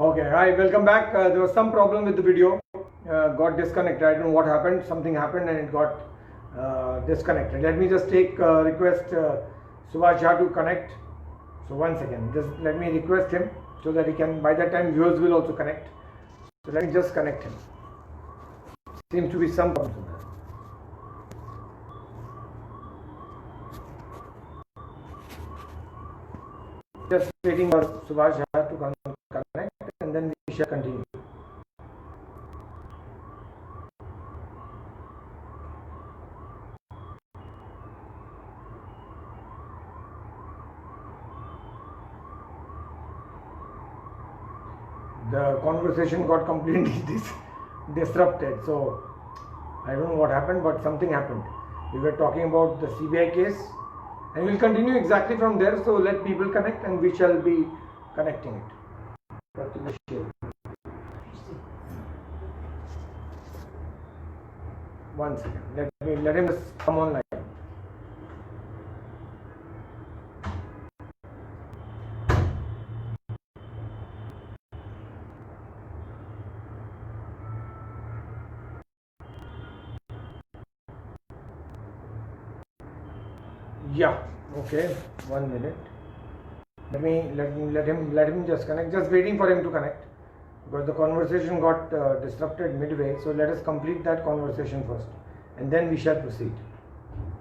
Okay, hi, welcome back. There was some problem with the video, got disconnected. I don't know what happened. Something happened and it got disconnected. Let me just take request Subhash Jha to connect. So one second, just let me request him so that he can. By that time, viewers will also connect. So let me just connect him. Seems to be some problem. Just waiting for Subhash Jha to connect, and then we shall continue. The conversation got completely disrupted. So I don't know what happened, but something happened. We were talking about the CBI case, and we'll continue exactly from there. So let people connect, and we shall be connecting it. One second. Let him just come online. Yeah. Okay. 1 minute. Let him just connect. Just waiting for him to connect because the conversation got disrupted midway. So let us complete that conversation first, and then we shall proceed.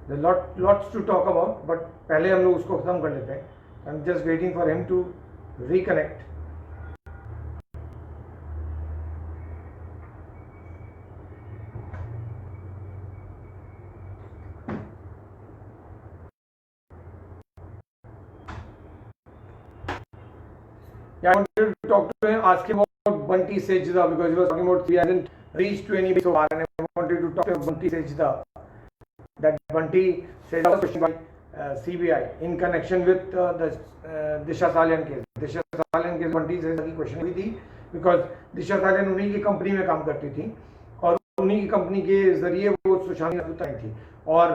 There are lots to talk about, but पहले हम लोग उसको खत्म कर लेते हैं. I'm just waiting for him to reconnect. Yeah, I wanted to talk to him, ask him about Bunty Sejda because he was talking about he hasn't reached to anybody so far, and I wanted to talk to Bunty Sejda. That Bunty Sejda was questioned by CBI in connection with the Disha Salian case. Disha Salian case Bunty Sejda की question हुई थी because Disha Salian उन्हीं की company में काम करती थी और उन्हीं की कंपनी के जरिए वो सुशांत राजपूत आई थी और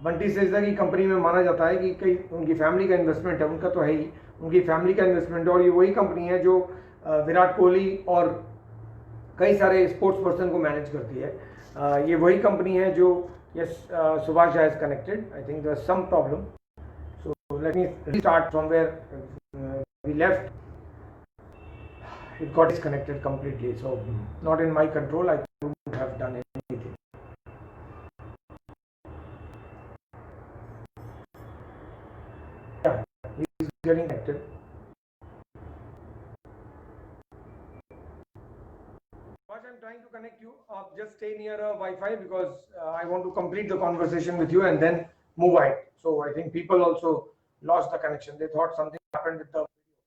बंटी सेजदा की कंपनी में माना जाता है कि कई उनकी फैमिली का इन्वेस्टमेंट है, उनका तो है ही, उनकी फैमिली का इन्वेस्टमेंट है और ये वही कंपनी है जो विराट कोहली और कई सारे स्पोर्ट्स पर्सन को मैनेज करती है. ये वही कंपनी है जो Subhash Jha is connected. I think there's some problem. So let me restart from where we left. It got disconnected completely. So not in my control. I couldn't have done anything. Yeah, he's getting connected. I'm trying to connect you. Just stay near a Wi-Fi because I want to complete the conversation with you and then move ahead. So I think people also lost the connection. They thought something happened with the video.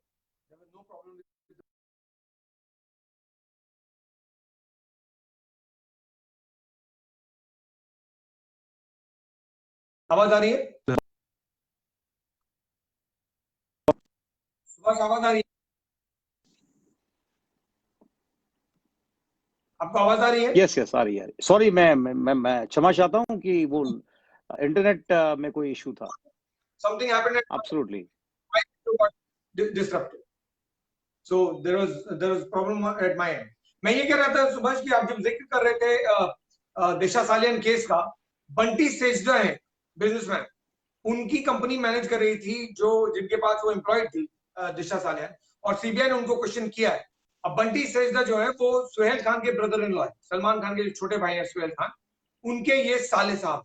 There was no problem with the आवाज आ रही है? सुभाष आवाज आ रही है? आपको आवाज आ रही है? यस आ रही है. सॉरी, मैं क्षमा चाहता हूँ कि वो इंटरनेट में कोई इशू था. Something happened. Absolutely. Disrupted. So there was problem at my end. मैं ये कह रहा था सुभाष कि आप जब जिक्र कर रहे थे दिशा सालियन केस का, बंटी सेजदा है बिजनेसमैन, उनकी कंपनी मैनेज कर रही थी जो जिनके पास वो एम्प्लॉयड थी दिशा सालियन, और सीबीआई ने उनको क्वेश्चन किया है. अब बंटी सेजदा जो है वो सुहेल खान के ब्रदर इन लॉ है, सलमान खान के छोटे भाई हैं सुहेल खान, उनके ये साले साहब,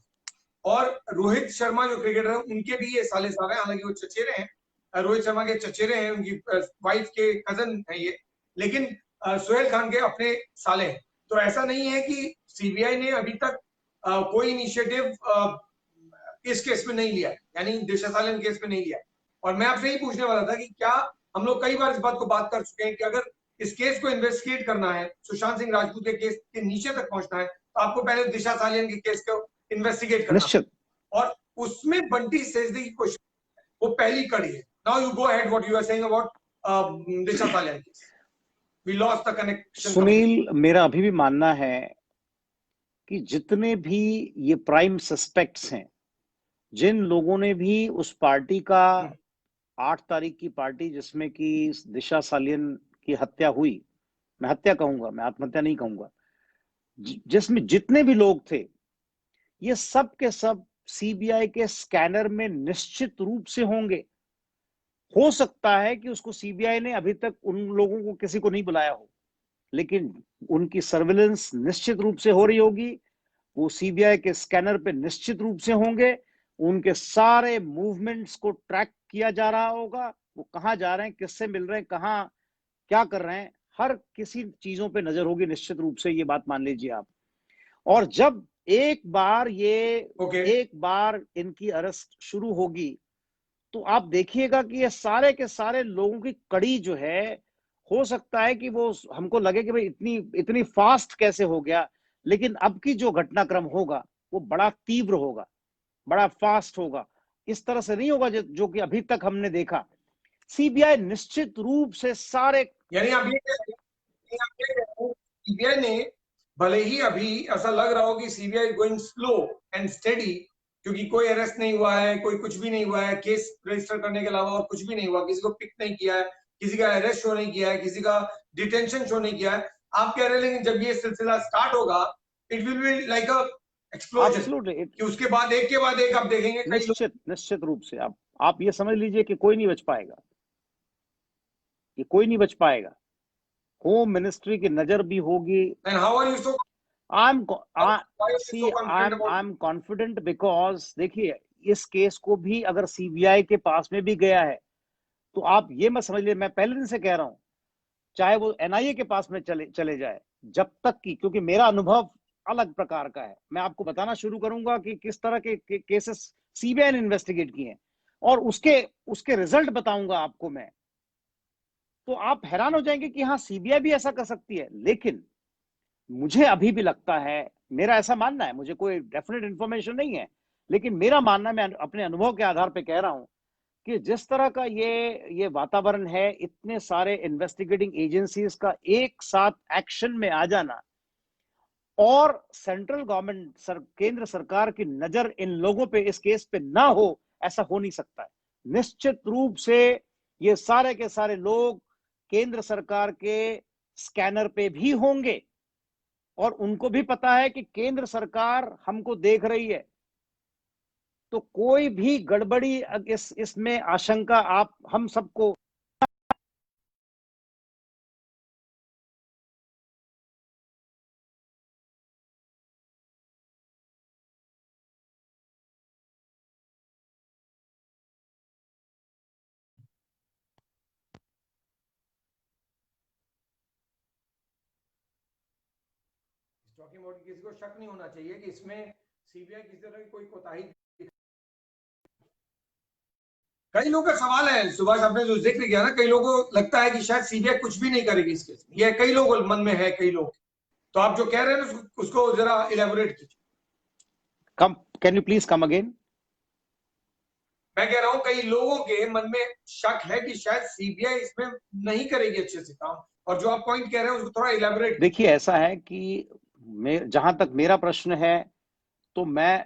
और रोहित शर्मा जो क्रिकेटर है उनके भी ये साले साहब हैं. हालांकि वो चचेरे हैं, रोहित शर्मा के चचेरे हैं, उनकी वाइफ के कजन है ये, लेकिन सुहेल खान के अपने साले हैं. तो ऐसा नहीं है कि सीबीआई ने अभी तक कोई इनिशिएटिव इस केस में नहीं लिया, यानी दिशा सालियन केस में नहीं लिया. और मैं आपसे यही पूछने वाला था कि क्या हम लोग कई बार इस बात को बात कर चुके हैं कि अगर इस केस को इन्वेस्टिगेट करना है, सुशांत सिंह राजपूत के केस के नीचे तक पहुंचना है, तो आपको पहले दिशा सालियन के केस को इन्वेस्टिगेट करना है, और उसमें बंटी सेजदा की क्वेश्चन वो पहली कड़ी है. Now you go ahead what you are saying about Disha Salian case. We lost the connection. Sunil, मेरा अभी भी मानना है कि जितने भी ये प्राइम सस्पेक्ट्स हैं, जिन लोगों ने भी उस पार्टी का 8 तारीख की पार्टी जिसमें कि दिशा सालियन की हत्या हुई, मैं हत्या कहूंगा, मैं आत्महत्या नहीं कहूंगा, जिसमें जितने भी लोग थे ये सब के सब सीबीआई के स्कैनर में निश्चित रूप से होंगे। हो सकता है कि उसको सीबीआई ने अभी तक उन लोगों को किसी को नहीं बुलाया हो, लेकिन उनकी सर्विलेंस निश्चित रूप से हो रही होगी, वो सीबीआई के स्कैनर पे निश्चित रूप से होंगे, उनके सारे मूवमेंट्स को ट्रैक किया जा रहा होगा, वो कहां जा रहे हैं, किससे मिल रहे हैं, कहां क्या कर रहे हैं, हर किसी चीजों पे नजर होगी निश्चित रूप से, ये बात मान लीजिए आप। और जब एक बार इनकी अरेस्ट शुरू होगी तो आप देखिएगा कि ये सारे के सारे लोगों की कड़ी जो है, हो सकता है कि वो हमको लगे कि भाई इतनी इतनी फास्ट कैसे हो गया, लेकिन अब की जो घटनाक्रम होगा वो बड़ा तीव्र होगा, बड़ा फास्ट होगा, इस तरह से नहीं होगा जो कि अभी तक हमने देखा। सीबीआई निश्चित रूप से सारे, यानी आप ये सीबीआई ने, भले ही अभी ऐसा लग रहा हो कि CBI going slow and steady, क्योंकि कोई अरेस्ट नहीं हुआ है, कोई कुछ भी नहीं हुआ है, केस रजिस्टर करने के अलावा और कुछ भी नहीं हुआ, किसी को पिक नहीं किया है, किसी का अरेस्ट शो नहीं किया है, किसी का डिटेंशन शो नहीं किया है, आप कह रहे हैं, लेकिन जब ये सिलसिला स्टार्ट होगा it will be like a explosion, कि उसके बाद एक आप देखेंगे निश्चित रूप से आप ये समझ लीजिए कि कोई नहीं बच पाएगा, ये कोई नहीं बच पाएगा। होम मिनिस्ट्री की नजर भी होगी। And how are you so I'm confident because देखिए इस केस को भी अगर सीबीआई के पास में भी गया है तो आप ये मत समझ लीजिए, मैं पहले दिन से कह रहा हूं, चाहे वो एनआईए के पास में चले जाए, जब तक कि, क्योंकि मेरा अनुभव अलग प्रकार का है, मैं आपको बताना शुरू करूंगा कि किस तरह के केसेस सीबीआई ने इन्वेस्टिगेट किए हैं और उसके रिजल्ट बताऊंगा आपको मैं, तो आप हैरान हो जाएंगे कि हाँ सीबीआई भी ऐसा कर सकती है। लेकिन मुझे अभी भी लगता है, मेरा ऐसा मानना है, मुझे कोई डेफिनेट इंफॉर्मेशन नहीं है, लेकिन मेरा मानना, मैं अपने अनुभव के आधार पे कह रहा हूं कि जिस तरह का ये वातावरण है, इतने सारे इन्वेस्टिगेटिंग एजेंसीज का एक साथ एक्शन में आ जाना और सेंट्रल गवर्नमेंट केंद्र सरकार की नजर इन लोगों पे, इस केस पे ना हो, ऐसा हो नहीं सकता है। निश्चित रूप से ये सारे के सारे लोग केंद्र सरकार के स्कैनर पे भी होंगे और उनको भी पता है कि केंद्र सरकार हमको देख रही है, तो कोई भी गड़बड़ी इसमें आशंका आप हम सबको टॉकिंग अबाउट, किसी को शक नहीं होना चाहिए कि इसमें सीबीआई किसी तरह की कोई कोताही। कई लोगों का सवाल है सुभाष, आपने जो जिक्र किया ना, कई लोगों को लगता है कि शायद सीबीआई कुछ भी नहीं करेगी इस केस में, ये कई लोग मन में है, कई लोग, तो आप जो कह रहे हैं उसको जरा इलेबोरेट कीजिए। Can you please come again? मैं कह रहा हूं कई लोगों के मन में शक है कि शायद सीबीआई इसमें नहीं करेगी अच्छे से काम, और जो आप पॉइंट कह रहे हैं उसको थोड़ा इलेबोरेट। देखिए ऐसा है कि जहां तक मेरा प्रश्न है, तो मैं,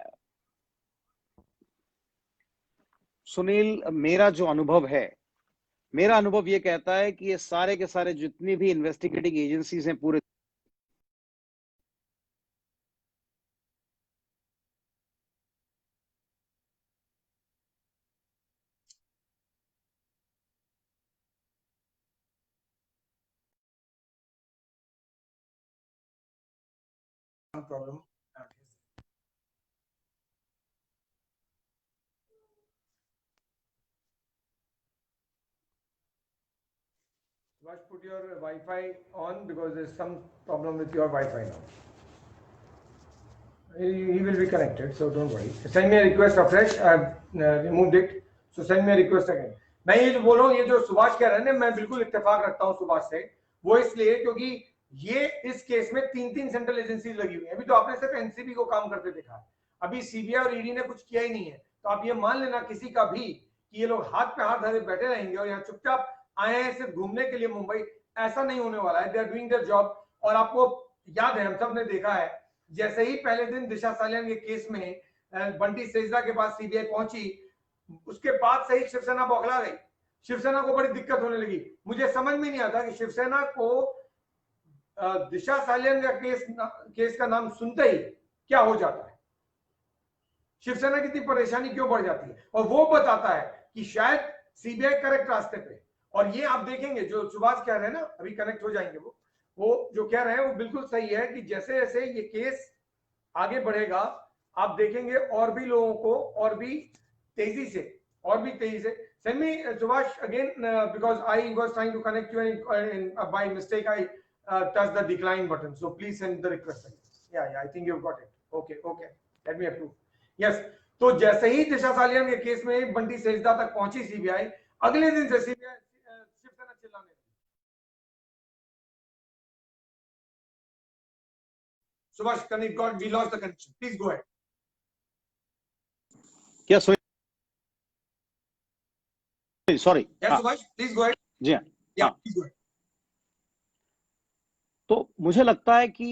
सुनील, मेरा जो अनुभव है, मेरा अनुभव ये कहता है कि ये सारे के सारे जितनी भी इन्वेस्टिगेटिंग एजेंसीज हैं पूरे problem. Subhash, put your Wi-Fi on because there's some problem with your Wi-Fi now. He will be connected, so don't worry. Send me a request afresh. I've removed it, so send me a request again. मैं ये जो बोल रहा हूँ, ये जो सुभाष कह रहे हैं, मैं बिल्कुल इत्तेफाक रखता हूँ सुभाष से, वो इसलिए क्योंकि ये इस केस में 3 सेंट्रल एजेंसीज लगी हुई है। अभी तो आपने सिर्फ एनसीबी को काम करते देखा है, अभी सीबीआई और ईडी ने कुछ किया ही नहीं है, तो आप ये मान लेना किसी का भी कि ये लोग हाथ पे हाथ धरे बैठे रहेंगे और यहाँ चुपचाप आए हैं सिर्फ घूमने के लिए मुंबई, ऐसा नहीं होने वाला है। They are doing their job. और आपको याद है, हम सब ने देखा है, जैसे ही पहले दिन दिशा सालियान के केस में बंटी सेजला के पास सीबीआई पहुंची, उसके बाद से ही शिवसेना बौखला गई। शिवसेना को बड़ी दिक्कत होने लगी। मुझे समझ में नहीं आता कि शिवसेना को दिशा सालियन का केस का नाम सुनते ही क्या हो जाता है, शिवसेना की इतनी परेशानी क्यों बढ़ जाती है। और वो बताता है कि शायद सीबीआई करेक्ट रास्ते पे। और ये आप देखेंगे जो सुभाष कह रहे हैं ना, अभी कनेक्ट हो जाएंगे, वो जो कह रहे हैं वो बिल्कुल सही है कि जैसे जैसे ये केस आगे बढ़ेगा आप देखेंगे और भी लोगों को और भी तेजी से send me Subhash again because I was trying to connect you and by mistake I touched the decline button, so please send the request again. Yeah, I think you've got it. Okay, let me approve. Yes, तो जैसे ही दिशा सालियान के case में बंटी सेजदा तक पहुंची CBI, अगले दिन से CBI Shiv Sena चिल्लाने लगी। Subhash, we lost the connection. Please go ahead. क्या sorry Yes, Subhash, please go ahead. जी हाँ, Yeah, please go ahead. तो मुझे लगता है कि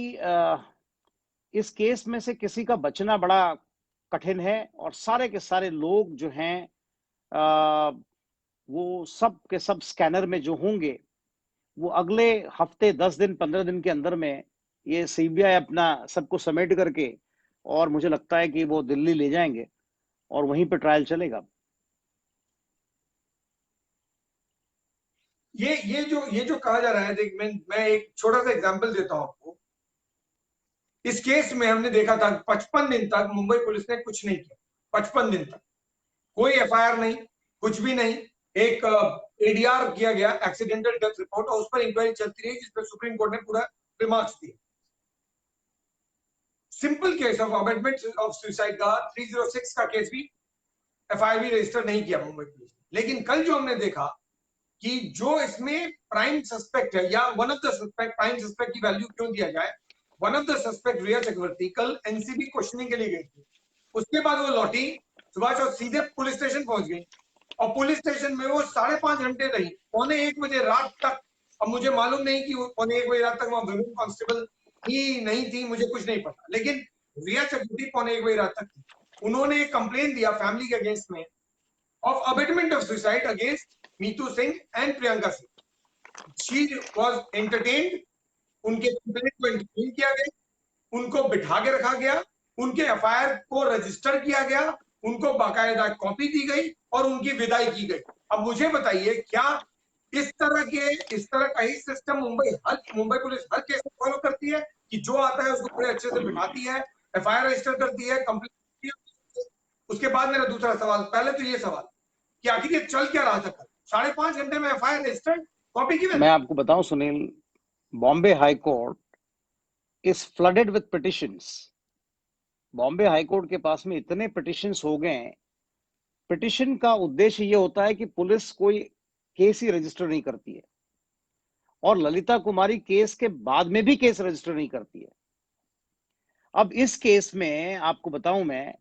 इस केस में से किसी का बचना बड़ा कठिन है और सारे के सारे लोग जो हैं वो सब के सब स्कैनर में जो होंगे वो अगले हफ्ते 10 दिन 15 दिन के अंदर में ये सीबीआई अपना सबको समेट करके और मुझे लगता है कि वो दिल्ली ले जाएंगे और वहीं पे ट्रायल चलेगा। ये जो कहा जा रहा है, देख मैं एक छोटा सा एग्जांपल देता हूं आपको। इस केस में हमने देखा था 55 दिन तक मुंबई पुलिस ने कुछ नहीं किया, 55 दिन तक कोई एफआईआर नहीं, कुछ भी नहीं। एक एडीआर किया गया, एक्सीडेंटल डेथ रिपोर्ट, और उस पर इंक्वायरी चलती रही जिस पर सुप्रीम कोर्ट ने पूरा रिमार्क्स दिए। Simple case of abetment of suicide का 306 का केस भी एफआईआर भी रजिस्टर नहीं किया मुंबई पुलिस। लेकिन कल जो हमने देखा कि जो इसमें प्राइम सस्पेक्ट है या one of the suspect, prime suspect की वैल्यू क्यों दिया जाए, वन ऑफ द सस्पेक्ट रिया चक्रवर्ती कल एनसीबी क्वेश्चनिंग के लिए गई थी। उसके बाद वो लौटी सुभाष और सीधे पुलिस स्टेशन पहुंच गई और पुलिस स्टेशन में वो 5.5 घंटे रही, 1:45 बजे रात तक। अब मुझे मालूम नहीं कि वो 1:45 बजे रात तक वहां वुमेन कांस्टेबल ही नहीं थी, मुझे कुछ नहीं पता, लेकिन रिया चक्रवर्ती 1:45 बजे रात तक थी। उन्होंने एक कंप्लेन दिया फैमिली के अगेंस्ट में of abetment of suicide against Meetu Singh and Priyanka Singh. She was entertained, उनके कंप्लेंट को एंटरटेन किया गया, उनको बिठा के रखा गया, उनके एफआईआर को रजिस्टर किया गया, उनको बाकायदा कॉपी दी गई और उनकी विदाई की गई। अब मुझे बताइए, क्या इस तरह का ही सिस्टम मुंबई पुलिस हर केस में फॉलो करती है कि जो आता है उसको बड़े अच्छे से बिठाती है, एफआईआर रजिस्टर करती है, कंप्लेंट करती है? उसके बाद मेरा दूसरा सवाल, पहले तो ये सवाल कि आखिर ये चल क्या रहा था कल 5.5 घंटे में एफआईआर रजिस्टर्ड, कॉपी की? मैं आपको बताऊं Sunil, Bombay high court is flooded with petitions. Bombay high court के पास में इतने पिटिशंस हो गए। पिटिशन का उद्देश्य ये होता है कि पुलिस कोई केस ही रजिस्टर नहीं करती है और ललिता कुमारी केस के बाद में भी केस रजिस्टर नहीं करती है। अब इस केस में आपको बताऊं मैं,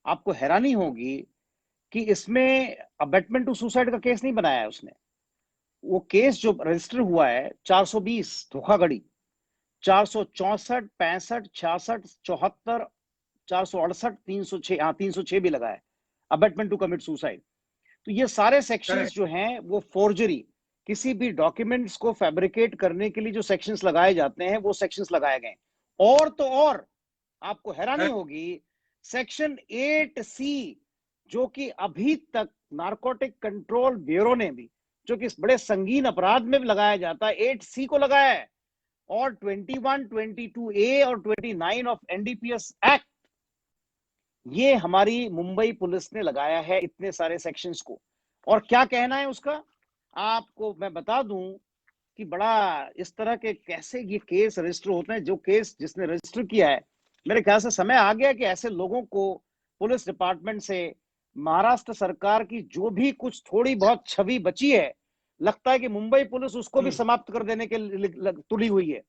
आपको हैरानी होगी कि इसमें अबेटमेंट टू सुसाइड का केस नहीं बनाया है उसने। वो केस जो रजिस्टर हुआ है 420 धोखाधड़ी, 464, 65, 66, 74, 468, 306, हाँ 306 भी लगा है अबेटमेंट टू कमिट सुसाइड। तो ये सारे सेक्शंस जो हैं वो फोर्जरी, किसी भी डॉक्यूमेंट्स को फैब्रिकेट करने के लिए जो सेक्शंस लगाए जाते हैं वो सेक्शंस लगाए गए। और तो और आपको हैरानी होगी, सेक्शन 8C जो कि अभी तक नारकोटिक कंट्रोल ब्यूरो ने भी, जो कि बड़े संगीन अपराध में भी लगाया जाता है, 8C को लगाया है। और 21, 22A और 29 ऑफ एनडीपीएस एक्ट, ये हमारी मुंबई पुलिस ने लगाया है इतने सारे सेक्शंस को। और क्या कहना है उसका, आपको मैं बता दूं कि बड़ा इस तरह के कैसे ये केस रजिस्टर होते हैं। जो केस जिसने रजिस्टर किया है, मेरे ख्याल से समय आ गया कि ऐसे लोगों को पुलिस डिपार्टमेंट से, महाराष्ट्र सरकार की जो भी कुछ थोड़ी बहुत छवि बची है, लगता है कि मुंबई पुलिस उसको भी समाप्त कर देने के लिए तुली हुई है।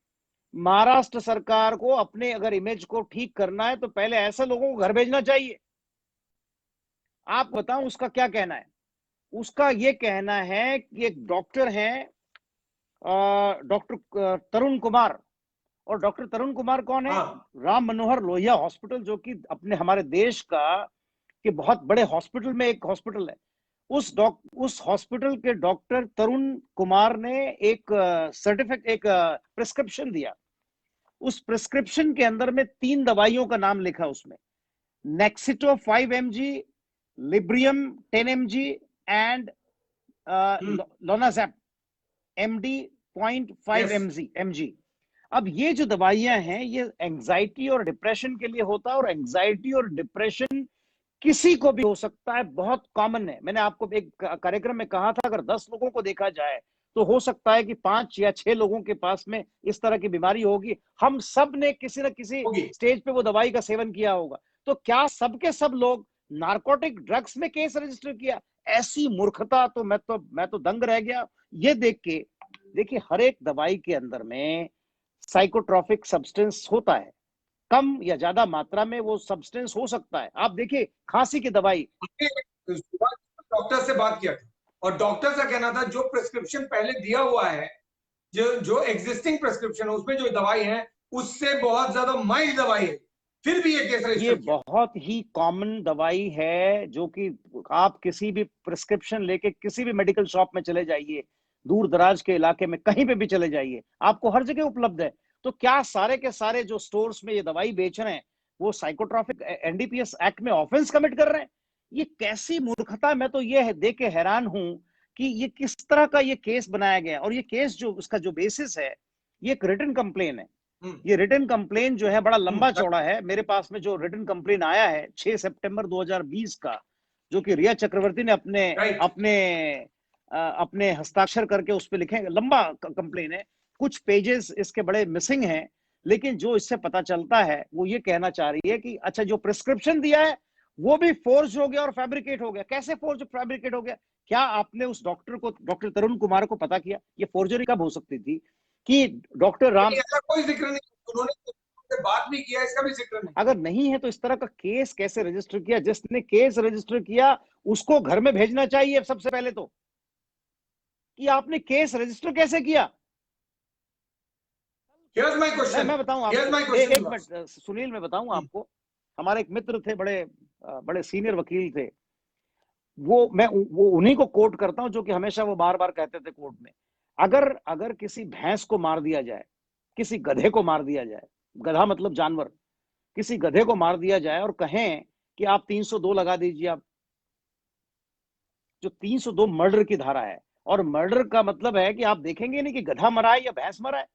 महाराष्ट्र सरकार को अपने अगर इमेज को ठीक करना है तो पहले ऐसे लोगों को घर भेजना चाहिए। आप बताओ उसका क्या कहना है। उसका ये कहना है कि एक डॉक्टर हैं डॉक्टर तरुण कुमार, और डॉक्टर तरुण कुमार कौन है? राम मनोहर लोहिया हॉस्पिटल, जो कि अपने हमारे देश का के बहुत बड़े हॉस्पिटल में एक हॉस्पिटल है, उस हॉस्पिटल के डॉक्टर तरुण कुमार ने एक सर्टिफिकेट, एक प्रिस्क्रिप्शन दिया। उस प्रिस्क्रिप्शन के अंदर में 3 दवाइयों का नाम लिखा उसमें, नेक्सिटो 5 mg, लिब्रियम 10 mg and लोनाज़ेप MD 0.5 mg। अब ये जो दवाइयां हैं ये एंजाइटी और डिप्रेशन के लिए होता है, और एंजाइटी और डिप्रेशन किसी को भी हो सकता है, बहुत कॉमन है। मैंने आपको एक कार्यक्रम में कहा था, अगर 10 लोगों को देखा जाए तो हो सकता है कि 5 या 6 लोगों के पास में इस तरह की बीमारी होगी। हम सब ने किसी न किसी स्टेज पे वो दवाई का सेवन किया होगा। तो क्या सबके सब लोग नारकोटिक ड्रग्स में केस रजिस्टर किया? ऐसी मूर्खता तो मैं तो दंग रह गया ये देख के। देखिए, हर एक दवाई के अंदर में साइकोट्रॉपिक सब्सटेंस होता है, कम या ज्यादा मात्रा में वो सब्सटेंस हो सकता है। आप देखिए, खांसी की दवाई, डॉक्टर से बात किया था और डॉक्टर का कहना था जो प्रिस्क्रिप्शन पहले दिया हुआ है, जो एग्जिस्टिंग प्रिस्क्रिप्शन है उसमें जो दवाई है उससे बहुत ज्यादा माइल्ड दवाई है, फिर भी ये केस रजिस्टर ये बहुत ही कॉमन दवाई है, जो कि आप किसी भी प्रिस्क्रिप्शन लेके किसी भी मेडिकल शॉप में चले जाइए, दूर दराज के इलाके में कहीं पे भी चले जाइए, आपको हर जगह उपलब्ध है। तो क्या सारे के सारे जो स्टोर्स में ये दवाई बेच रहे हैं वो साइकोट्रॉपिक NDPS एक्ट में ऑफेंस कमिट कर रहे हैं? ये कैसी मूर्खता है। मैं तो ये देख के हैरान हूं कि ये किस तरह का ये केस बनाया गया। और ये केस जो उसका जो बेसिस है, ये एक रिटन कंप्लेन है। ये रिटन कंप्लेन जो है बड़ा लंबा चौड़ा है। मेरे पास में जो रिटन कंप्लेन आया है 6 सितंबर 2020 का, जो कि रिया चक्रवर्ती ने अपने हस्ताक्षर करके उस पर लिखे, लंबा कंप्लेन है, कुछ पेजेस इसके बड़े मिसिंग हैं। लेकिन जो इससे पता चलता है वो ये कहना चाह रही है कि अच्छा, जो प्रिस्क्रिप्शन दिया है वो भी फोर्ज हो गया और फैब्रिकेट हो गया। कैसे फोर्ज फैब्रिकेट हो गया? क्या आपने उस डॉक्टर तरुण कुमार को पता किया ये फोर्जरी कब हो सकती थी? कि डॉक्टर राम, ऐसा कोई जिक्र नहीं, उन्होंने बात भी किया, इसका भी जिक्र नहीं। अगर नहीं है तो इस तरह का केस कैसे रजिस्टर किया? जिसने केस रजिस्टर किया उसको घर में भेजना चाहिए सबसे पहले तो, कि आपने केस रजिस्टर कैसे किया। Here's my question. मैं बताऊं आपको, एक मिनट सुनील, मैं बताऊं आपको। हमारे एक मित्र थे, बड़े सीनियर वकील थे, वो उन्हीं को कोट करता हूं जो कि हमेशा वो बार बार कहते थे कोर्ट में, अगर किसी भैंस को मार दिया जाए, किसी गधे को मार दिया जाए, गधा मतलब जानवर, किसी गधे को मार दिया जाए और कहें कि आप 302 लगा दीजिए, आप जो 302 मर्डर की धारा है, और मर्डर का मतलब है कि आप देखेंगे नहीं कि गधा मरा है या भैंस मरा है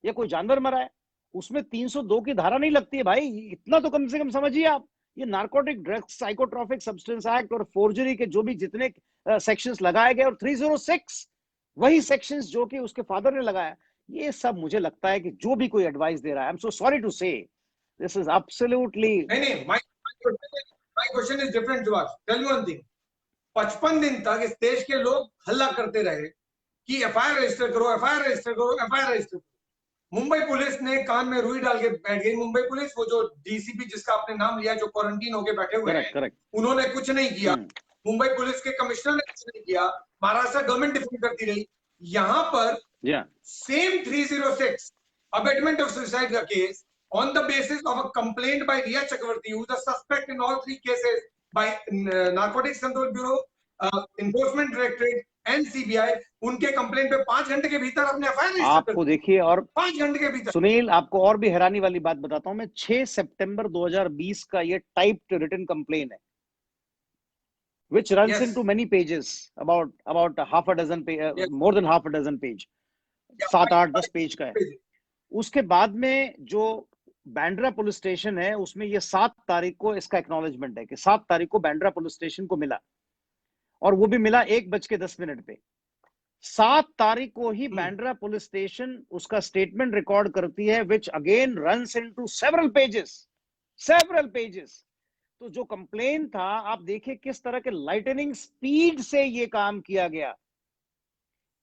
या कोई जानवर मरा है, उसमें 302 की धारा नहीं लगती है भाई। इतना तो कम से कम समझिए आप। ये narcotic drugs, psychotropic substance act और फोर्जरी के जो भी जितने सेक्शंस लगाए गए, और 306 वही सेक्शंस जो कि उसके फादर ने लगाया, ये सब मुझे लगता है कि जो भी कोई एडवाइस दे रहा है, I am so sorry to say, this is absolutely नहीं, my question is different to us. Tell me one thing, 55 दिन तक इस देश के लोग हल्ला करते रहे कि FIR रजिस्टर करो, FIR रजिस्टर करो, FIR रजिस्टर करो। मुंबई पुलिस ने कान में रुई डाल के बैठ गई। मुंबई पुलिस, वो जो DCP जिसका आपने नाम लिया, जो क्वारंटीन होके बैठे हुए हैं, उन्होंने कुछ नहीं किया। मुंबई पुलिस के कमिश्नर ने कुछ नहीं किया। महाराष्ट्र गवर्नमेंट डिफेंड करती रही। यहाँ पर सेम 306 अबेटमेंट ऑफ सुसाइड का case on the basis of a complaint by Riya Chakravarti, who is a suspect in all 3 cases by Narcotics Control Bureau, Enforcement Directorate and CBI, उनके complaint पे 5 घंटे के भीतर अपने FIR रजिस्टर आपको देखिए। और 5 घंटे के भीतर सुनील, आपको और भी हैरानी वाली बात बताता हूं मैं। 6 सितंबर 2020 का ये टाइप्ड रिटन कंप्लेन है, which runs into many pages, about half a dozen more than half a dozen page, 7-8-10 page का है। उसके बाद में जो बांद्रा पुलिस स्टेशन है, उसमें ये 7 तारीख को इसका एक्नॉलेजमेंट है कि 7 तारीख को बांद्रा पुलिस स्टेशन को मिला, और वो भी मिला 1:10 पे। 7 तारीख को ही बांद्रा पुलिस स्टेशन उसका स्टेटमेंट रिकॉर्ड करती है, which again runs into several pages. तो जो कंप्लेन था, आप देखिए किस तरह के लाइटनिंग स्पीड से ये काम किया गया।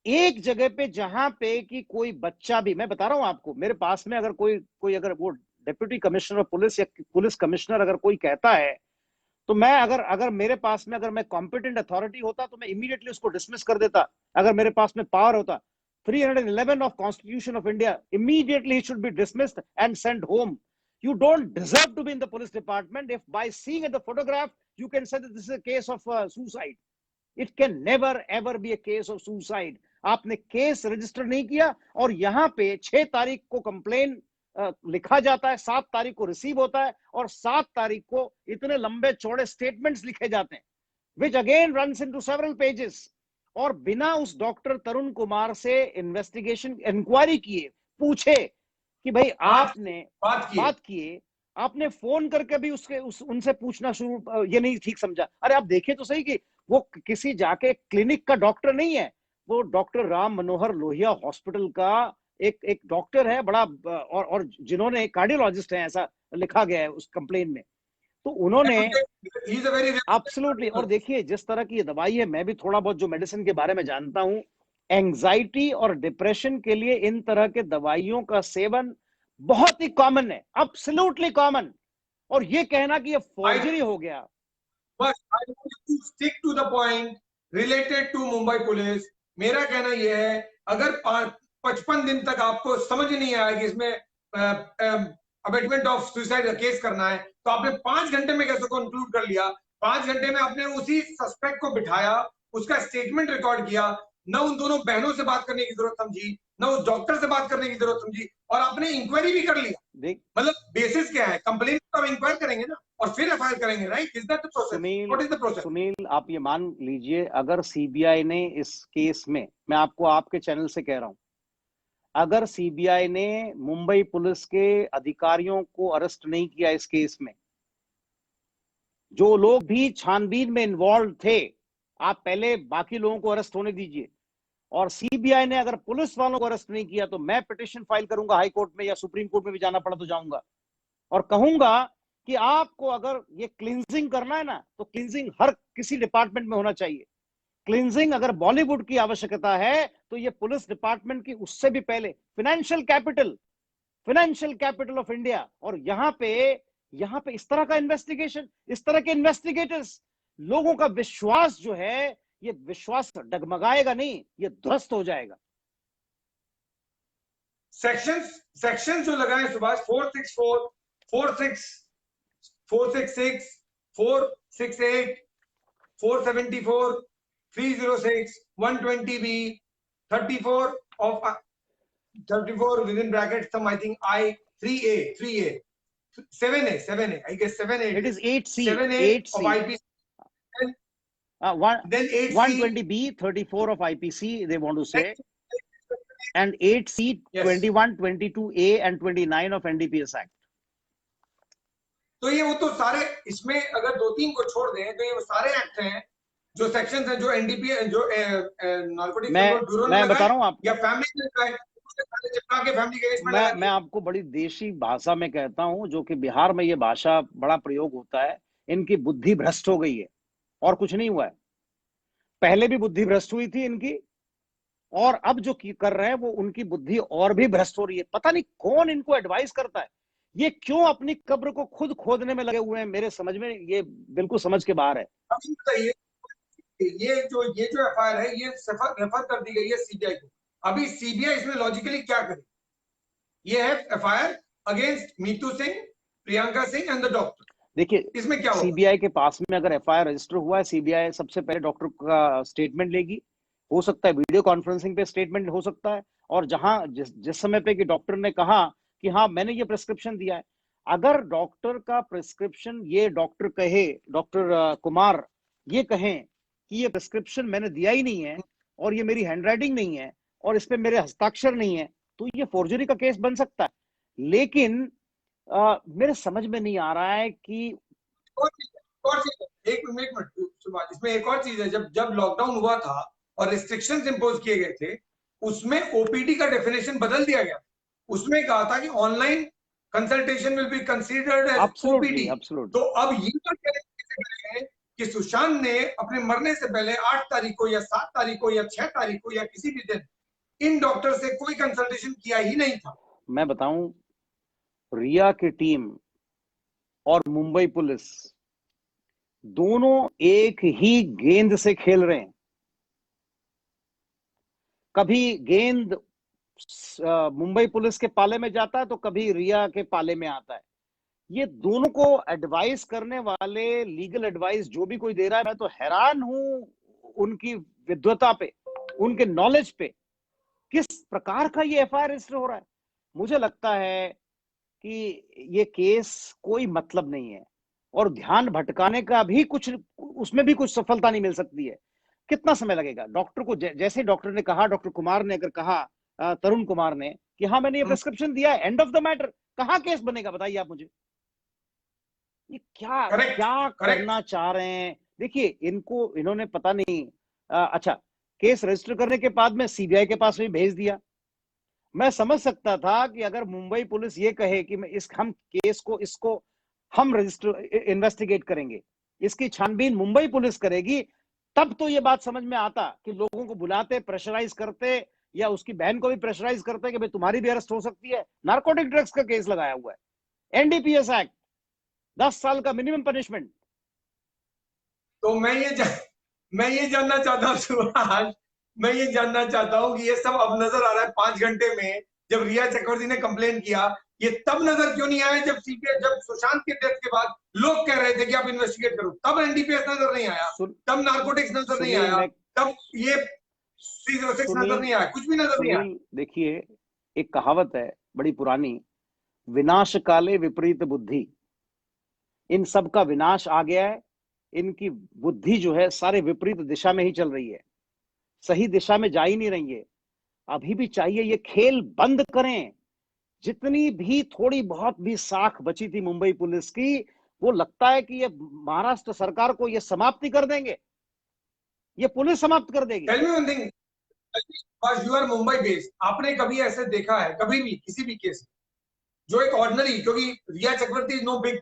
एक जगह पे जहां पे कि कोई बच्चा भी, मैं बता रहा हूं आपको, मेरे पास में अगर कोई अगर वो डिप्टी कमिश्नर ऑफ पुलिस या पुलिस कमिश्नर अगर कोई कहता है, तो मैं अगर मेरे पास में, अगर मैं कॉम्पिटेंट अथॉरिटी होता तो मैं इमीडिएटली उसको डिसमिस कर देता। अगर मेरे पास में पावर होता, 311 of constitution of India, immediately ही should be dismissed and sent home. You don't deserve to be in the police department if by seeing the photograph you can say that this is a case of suicide. It can never ever be A case of suicide. आपने case register नहीं किया और यहां पे 6 तारीख को complain लिखा जाता है, 7 तारीख को रिसीव होता है और 7 तारीख को इतने लंबे चौड़े स्टेटमेंट्स लिखे जाते हैं, which again runs into several pages, और बिना उस डॉक्टर तरुण कुमार से इन्वेस्टिगेशन इंक्वायरी किए, पूछे कि भाई आपने बात किए, आपने फोन करके भी उनसे पूछना शुरू, ये नहीं ठीक समझा। अरे आप देखिए तो सही कि वो किसी जाके क्लिनिक का डॉक्टर नहीं है, वो डॉक्टर राम मनोहर लोहिया हॉस्पिटल का एक डॉक्टर है बड़ा, और जिन्होंने कार्डियोलॉजिस्ट है ऐसा लिखा गया है उस कंप्लेन में। तो उन्होंने एब्सोल्युटली, और देखिए जिस तरह की ये दवाई है, मैं भी थोड़ा बहुत जो मेडिसिन के बारे में जानता हूं, एंजाइटी और डिप्रेशन के लिए इन तरह के दवाइयों का सेवन बहुत ही कॉमन है, एब्सोल्युटली कॉमन। और ये कहना कि ये फॉर्जरी हो गया। बस I want to stick to the point related to Mumbai police. मेरा कहना यह है, अगर 55 दिन तक आपको समझ नहीं आया कि इसमें अबेटमेंट ऑफ सुसाइड का केस करना है, तो आपने 5 घंटे में कैसे कंक्लूड कर लिया? 5 घंटे में आपने उसी सस्पेक्ट को बिठाया, उसका स्टेटमेंट रिकॉर्ड किया, न उन दोनों बहनों से बात करने की जरूरत समझी, न उस डॉक्टर से बात करने की जरूरत समझी, और आपने इंक्वायरी भी कर लिया। मतलब बेसिस क्या है? कंप्लेन तो आप इंक्वायर करेंगे ना, और फिर एफआईआर करेंगे, right? Is that the process? What is the process? Sunil, आप ये मान लीजिए, अगर सीबीआई ने इस केस में, मैं आपको आपके चैनल से कह रहा हूं, अगर सीबीआई ने मुंबई पुलिस के अधिकारियों को अरेस्ट नहीं किया इस केस में, जो लोग भी छानबीन में इन्वॉल्व थे, आप पहले बाकी लोगों को अरेस्ट होने दीजिए, और सीबीआई ने अगर पुलिस वालों को अरेस्ट नहीं किया, तो मैं पिटीशन फाइल करूंगा हाई कोर्ट में, या सुप्रीम कोर्ट में भी जाना पड़ा तो जाऊंगा, और कहूंगा कि आपको अगर ये क्लींजिंग करना है ना, तो क्लींजिंग हर किसी डिपार्टमेंट में होना चाहिए। क्लींजिंग अगर बॉलीवुड की आवश्यकता है, तो ये पुलिस डिपार्टमेंट की उससे भी पहले फाइनेंशियल कैपिटल ऑफ इंडिया। और यहाँ पे इस तरह का इन्वेस्टिगेशन, इस तरह के इन्वेस्टिगेटर्स, लोगों का विश्वास जो है, ये विश्वास डगमगाएगा नहीं, ये ध्वस्त हो जाएगा। सेक्शन जो लगाए Subhash, 464, 466, 468, 474, 306, 120B, 34 within brackets, some I think I 3A, 7A, I guess 7A. It is 8C. 7A of IPC. Then 8C. 120B, 34 of IPC, they want to say. And 8C, yes. 21, 22A and 29 of NDPS Act. तो ये वो तो सारे, इसमें अगर 2-3 को छोड़ दें तो ये वो सारे एक्ट हैं, जो सेक्शंस हैं, जो एनडीपीए, जो नार्कोटिक्स कंट्रोल ब्यूरो ने, मैं बता रहा हूं आपको, या फैमिली मैं आपको बड़ी देशी भाषा में कहता हूं, जो कि बिहार में ये भाषा बड़ा प्रयोग होता है, इनकी बुद्धि भ्रष्ट हो गई है, और कुछ नहीं हुआ है। पहले भी बुद्धि भ्रष्ट हुई थी इनकी, और अब जो कर रहे हैं वो उनकी बुद्धि और भी भ्रष्ट हो रही है। पता नहीं कौन इनको एडवाइस करता है, ये क्यों अपनी कब्र को खुद खोदने में लगे हुए हैं, मेरे समझ में ये बिल्कुल समझ के बाहर है। ये जो एफआईआर है, ये रेफर कर दी गई है सीबीआई को। अभी सीबीआई इसमें लॉजिकली क्या करे? ये है FIR against Meetu Singh, Priyanka Singh and the doctor. देखिए, इसमें क्या सीबीआई के पास में अगर एफआईआर रजिस्टर हुआ है, सीबीआई सबसे पहले डॉक्टर का स्टेटमेंट लेगी, हो सकता है वीडियो कॉन्फ्रेंसिंग पे स्टेटमेंट हो सकता है, और जहां जिस समय पे कि डॉक्टर ने कहा कि हाँ मैंने ये प्रिस्क्रिप्शन दिया है, अगर डॉक्टर का प्रिस्क्रिप्शन, ये डॉक्टर कहे, डॉक्टर कुमार ये कहें कि ये प्रिस्क्रिप्शन मैंने दिया ही नहीं है, और ये मेरी हैंडराइटिंग नहीं है, और इस पे मेरे हस्ताक्षर नहीं है, तो ये फोर्जरी का केस बन सकता है। लेकिन मेरे समझ में नहीं आ रहा है कि एक मिनट इसमें एक और चीज है, जब लॉकडाउन हुआ था और रिस्ट्रिक्शंस इंपोज किए गए थे, उसमें ओपीडी का डेफिनेशन बदल दिया गया। उसमें कहा था कि online consultation will be considered as OPD. तो अब ये तो है कि सुशांत ने अपने मरने से पहले 8 तारीख को या 7 तारीख को या 6 तारीख को या किसी भी दिन इन डॉक्टर से कोई कंसल्टेशन किया ही नहीं था। मैं बताऊं, रिया की टीम और मुंबई पुलिस दोनों एक ही गेंद से खेल रहे हैं। कभी गेंद मुंबई पुलिस के पाले में जाता है तो कभी रिया के पाले में आता है। ये दोनों को एडवाइस करने वाले, लीगल एडवाइस जो भी कोई दे रहा है, मैं तो हैरान हूं उनकी विद्वता पे, उनके नॉलेज पे किस प्रकार का ये एफआईआर रजिस्टर हो रहा है। मुझे लगता है कि ये केस कोई मतलब नहीं है और ध्यान भटकाने का भी कुछ, उसमें भी कुछ सफलता नहीं मिल सकती है। कितना समय लगेगा डॉक्टर को, जैसे डॉक्टर ने कहा, डॉक्टर कुमार ने अगर कहा, तरुण कुमार ने, कि हाँ मैंने ये प्रिस्क्रिप्शन दिया है, एंड ऑफ द मैटर, कहाँ केस बनेगा बताइए आप मुझे। ये क्या करेक्ट, क्या करेक्ट। करना चाह रहे हैं। देखिए इन्होंने पता नहीं, अच्छा केस रजिस्टर करने के बाद में सीबीआई के पास भी भेज दिया। मैं समझ सकता था कि अगर मुंबई पुलिस ये कहे कि हम केस को, इसको हम रजिस्टर इन्वेस्टिगेट करेंगे, इसकी छानबीन मुंबई पुलिस करेगी, तब तो ये बात समझ में आता कि लोगों को बुलाते, प्रेशराइज करते, या उसकी बहन को भी प्रेशराइज करते कि भाई तुम्हारी भी अरेस्ट हो सकती है। नार्कोटिक ड्रग्स का केस लगाया हुआ है, एनडीपीएस एक्ट, 10 साल का मिनिमम पनिशमेंट। तो मैं ये जानना चाहता हूँ सुभाष, मैं ये जानना चाहता हूँ कि ये सब अब नजर आ रहा है 5 घंटे में। जब रिया चक्रवर्ती ने कंप्लेन किया, ये तब नजर क्यों नहीं आया जब सीबीआई, जब सुशांत के डेथ के बाद लोग कह रहे थे कि आप इन्वेस्टिगेट करो, तब एनडीपीएस नजर नहीं आया, तब नार्कोटिक्स नजर नहीं सुनील आया, मैं तब ये 306 नजर सुनील नहीं आया, कुछ भी नजर नहीं आया। सुनील देखिए, एक कहावत है बड़ी पुरानी, विनाश काले विपरीत बुद्धि। इन सब का विनाश आ गया है, इनकी बुद्धि जो है सारे विपरीत दिशा में ही चल रही है, सही दिशा में जा ही नहीं रही है। अभी भी चाहिए ये खेल बंद करें। जितनी भी थोड़ी बहुत भी साख बची थी मुंबई पुलिस की, वो लगता है कि ये महाराष्ट्र सरकार को ये समाप्ति कर देंगे, ये पुलिस समाप्त कर देगी। Tell me one thing, you are Mumbai based, आपने कभी ऐसे देखा है, कभी भी किसी भी केस में, जो एक ऑर्डिनरी, क्योंकि रिया Chakraborty is no big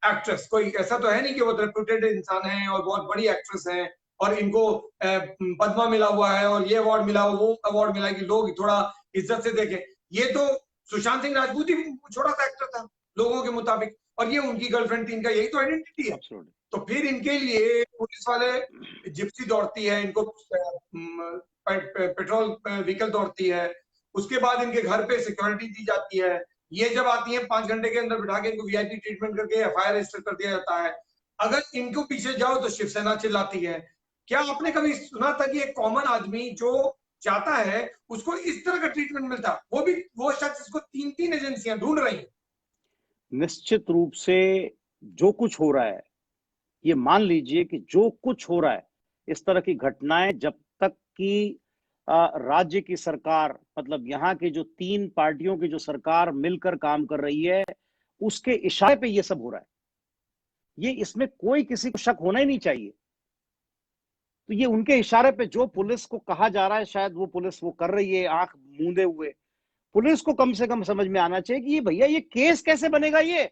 actress, कोई ऐसा तो है नहीं कि वो रेप्यूटेड इंसान है और बहुत बड़ी एक्ट्रेस है और इनको पद्मा मिला हुआ है और ये अवार्ड मिला हुआ, वो अवार्ड मिला, कि लोग थोड़ा इज्जत से देखें। ये तो सुशांत सिंह राजपूत ही छोटा सा एक्टर था लोगों के मुताबिक, और ये उनकी गर्लफ्रेंड थी, इनका यही तो आइडेंटिटी है। Absolutely. तो फिर इनके लिए पुलिस वाले जिप्सी दौड़ती है, इनको पेट्रोल व्हीकल दौड़ती है, उसके बाद इनके घर पे सिक्योरिटी दी जाती है, ये जब आती है 5 घंटे के अंदर बिठा के इनको वीआईपी ट्रीटमेंट करके एफआईआर रजिस्टर कर दिया जाता है। अगर इनको पीछे जाओ तो शिवसेना चिल्लाती है। क्या आपने कभी सुना था कि एक कॉमन आदमी जो जाता है उसको इस तरह का ट्रीटमेंट मिलता, वो भी वो शख्स इसको 3-3 एजेंसियां ढूंढ रही हैं। निश्चित रूप से जो कुछ हो रहा है, ये मान लीजिए कि जो कुछ हो रहा है, इस तरह की घटनाएं जब तक कि राज्य की सरकार, मतलब यहाँ के जो 3 पार्टियों की जो सरकार मिलकर काम कर रही है, उसके इशारे पे ये सब हो रहा है। ये इसमें कोई किसी को शक होना ही नहीं चाहिए। तो ये उनके इशारे पे जो पुलिस को कहा जा रहा है, शायद वो पुलिस वो कर रही है आंख मूंदे हुए। पुलिस को कम से कम समझ में आना चाहिए कि ये भैया ये केस कैसे बनेगा ये।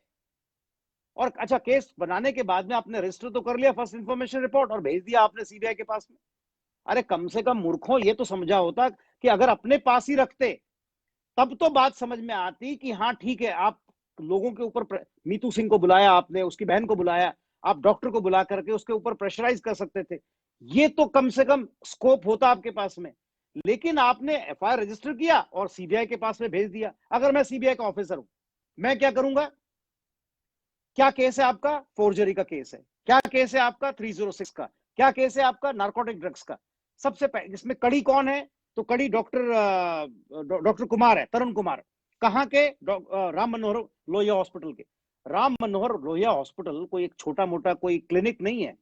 और अच्छा, केस बनाने के बाद में आपने रजिस्टर तो कर लिया, फर्स्ट इंफॉर्मेशन रिपोर्ट, और भेज दिया आपने सीबीआई के पास में। अरे कम से कम मूर्खों ये तो समझा होता कि अगर अपने पास ही रखते, तब तो बात समझ में आती कि हाँ ठीक है, आप लोगों के ऊपर, मीतू सिंह को बुलाया आपने, उसकी बहन को बुलाया, आप डॉक्टर को बुला करके उसके ऊपर प्रेशराइज कर सकते थे। ये तो कम से कम स्कोप होता आपके पास में। लेकिन आपने एफआईआर रजिस्टर किया और सीबीआई के पास में भेज दिया। अगर मैं सीबीआई का ऑफिसर हूं, मैं क्या करूंगा? क्या केस है आपका? फोर्जरी का केस है। क्या केस है आपका? 306 का। क्या केस है आपका? नार्कोटिक ड्रग्स का। सबसे इसमें कड़ी कौन है? तो कड़ी डॉक्टर कुमार है, तरुण कुमार। कहाँ के? राम मनोहर लोहिया हॉस्पिटल के। राम मनोहर लोहिया हॉस्पिटल कोई एक छोटा मोटा कोई क्लिनिक नहीं है।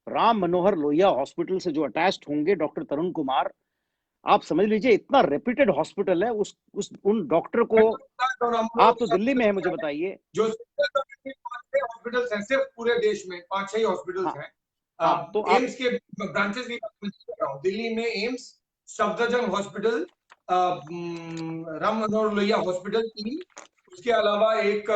राम मनोहर लोहिया हॉस्पिटल से जो अटैच्ड होंगे डॉक्टर तरुण कुमार, आप समझ लीजिए इतना रेप्यूटेड हॉस्पिटल है। उन डॉक्टर को, आप तो दिल्ली में है, मुझे बताइए। जो हॉस्पिटल्स हैं सिर्फ पूरे देश में 5-6 हॉस्पिटल्स हाँ, हैं। हाँ, तो आप, एम्स के ब्रांचेस की बात मैं कर रहा हूँ, दिल्ली में एम्स, सफदरजंग हॉस्पिटल, राम मनोहर लोहिया हॉस्पिटल 3, उसके अलावा एक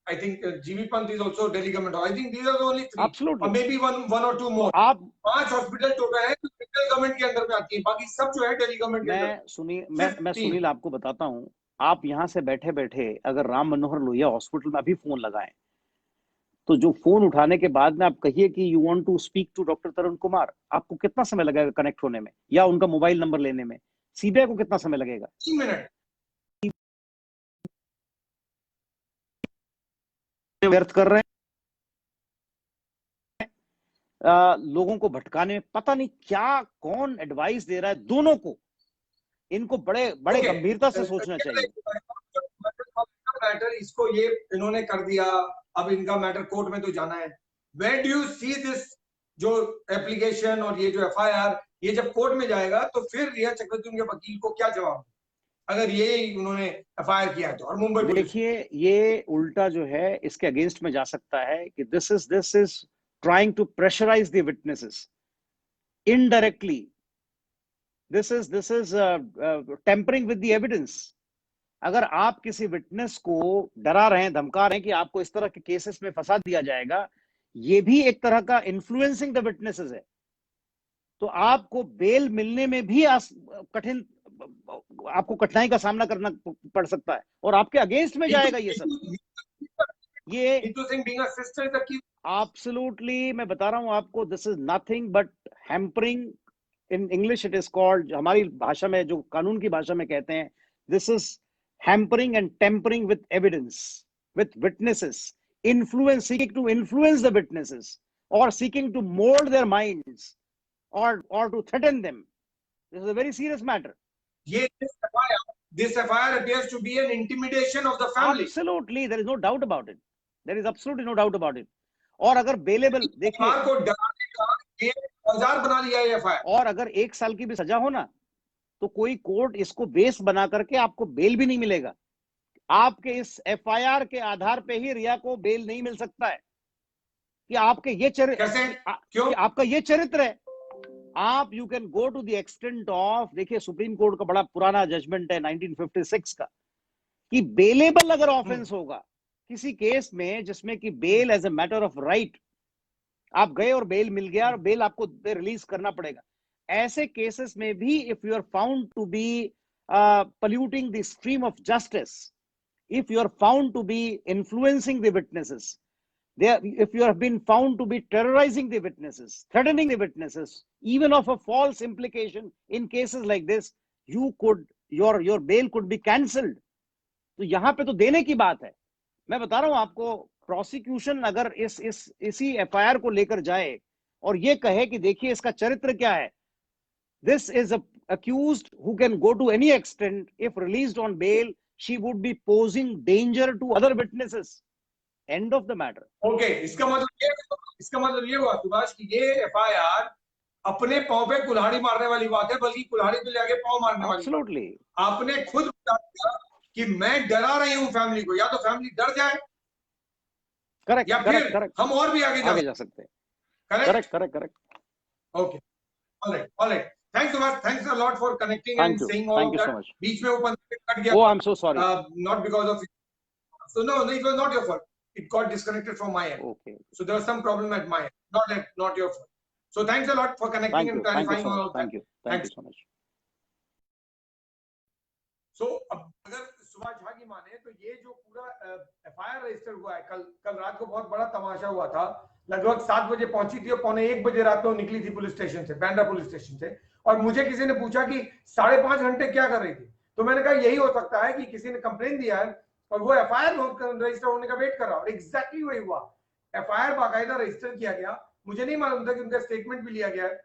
I think GB Pant is also Delhi government, I think these are the only 3 और एब्सोल्युटली। मे बी वन और 2 तो मोर। आप, 5 हॉस्पिटल टोटल है जो सेंट्रल गवर्नमेंट के अंदर में आती है, बाकी सब जो है दिल्ली गवर्नमेंट के अंदर, सिर्फ मैं 3। सुनील आपको बताता हूं। आप यहां से बैठे बैठे अगर राम मनोहर लोहिया हॉस्पिटल में अभी फोन लगाएं, तो जो फोन उठाने के बाद में आप कहिए कि you want to speak to doctor Tarun Kumar, आपको कितना समय लगेगा कनेक्ट होने में या उनका मोबाइल नंबर लेने में? सीबीआई को कितना समय लगेगा? 3 मिनट। व्यर्थ कर रहे हैं। लोगों को भटकाने में, पता नहीं क्या कौन एडवाइस दे रहा है दोनों को। इनको बड़े बड़े Okay. गंभीरता से सोचना चाहिए। मैटर इसको ये इन्होंने कर दिया, अब इनका मैटर कोर्ट में तो जाना है। Where do you see this जो एप्लीकेशन और ये जो एफआईआर ये जब कोर्ट में जाएगा तो फिर रिया चक्रवर्ती उनके वकील को क्या जवाब, अगर ये उन्होंने एफआईआर किया है तो? और मुंबई पुलिस देखिए ये उल्टा जो है इसके अगेंस्ट में जा सकता है कि this is trying to pressurise the witnesses indirectly. This is tampering with the evidence. अगर आप किसी विटनेस को डरा रहे हैं, धमका रहे हैं कि आपको इस तरह के केसेस में फंसा दिया जाएगा, ये भी एक तरह का इन्फ्लुएंसिंग द विटनेसेस है। तो आपको बेल मिलने में भी आपको कठिनाई का सामना करना पड़ सकता है और आपके अगेंस्ट में जाएगा ये सब। ये एब्सोल्युटली मैं बता रहा हूं आपको, this is nothing but hampering. In English it is called, हमारी भाषा में जो कानून की भाषा में कहते हैं, this is hampering and tampering with evidence, with witnesses, seeking to influence the witnesses or seeking to mold their minds or to threaten them. This is a very serious matter. This FIR appears to be an intimidation of the family. Absolutely, there is no doubt about it. There is absolutely no doubt about it. और अगर bailable, देखिए, को डराने का ये औजार बना लिया है FIR। और अगर 1 साल की भी सजा हो ना, तो कोई कोर्ट इसको बेस बना करके आपको बेल भी नहीं मिलेगा। आपके इस एफआईआर के आधार पे ही रिया को बेल नहीं मिल सकता है कि आपके ये क्यों? आपका ये चरित्र है। आप you can go to the extent of, देखिए सुप्रीम कोर्ट का बड़ा पुराना जजमेंट है 1956 का, कि बेलेबल अगर ऑफेंस होगा किसी केस में जिसमें कि bail as a matter of right, आप गए और बेल मिल गया और बेल आपको रिलीज करना पड़ेगा, ऐसे केसेस में भी if you are found to be polluting the stream of justice, if you are found to be influencing the witnesses, if you have been found to be terrorizing the witnesses, threatening the witnesses, even of a false implication, in cases like this, you could, your bail could be cancelled. तो यहां पे तो देने की बात है। मैं बता रहा हूं आपको, प्रोसिक्यूशन अगर इसी एफआईआर को लेकर जाए और ये कहे कि देखिए इसका चरित्र क्या है, this is a accused who can go to any extent, if released on bail she would be posing danger to other witnesses. End of the matter. Okay, इसका मतलब ये हुआ सुभाष कि ये एफआईआर अपने पांव पे कुल्हाड़ी मारने वाली बात है, बल्कि कुल्हाड़ी पे लेके पांव मारने वाली। Absolutely. आपने खुद बता दिया कि मैं डरा रही हूं फैमिली को, या तो फैमिली डर जाए, करेक्ट, या फिर हम और भी आगे जा सकते हैं। Correct. Okay, all right. Thanks so much. Thanks a lot for connecting and saying all of that. So much. बीच में वो 15 मिनट कट गया। Oh, I'm so sorry. Not because of. So no, it was not your fault. It got disconnected from my end. Okay. So there was some problem at my end. Not your fault. So thanks a lot for connecting and clarifying all of that. Thank you so much. So अगर सुभाष झा की माने तो ये जो पूरा FIR register हुआ है, कल रात को बहुत बड़ा तमाशा हुआ था। लगभग 7 बजे पहुंची थी और 1:45 बजे रात को निकली थी पुलिस स्टेशन से, बांद्रा पुलिस स्टेशन से। और मुझे किसी ने पूछा कि 5.5 घंटे क्या कर रही थी, तो मैंने कहा यही हो सकता है कि किसी ने कंप्लेन दिया है और वो एफआईआर रजिस्टर होने का वेट कर रहा है। और एग्जैक्टली वही हुआ, एफआईआर बाकायदा रजिस्टर किया गया। मुझे नहीं मालूम था कि उनका स्टेटमेंट भी लिया गया है।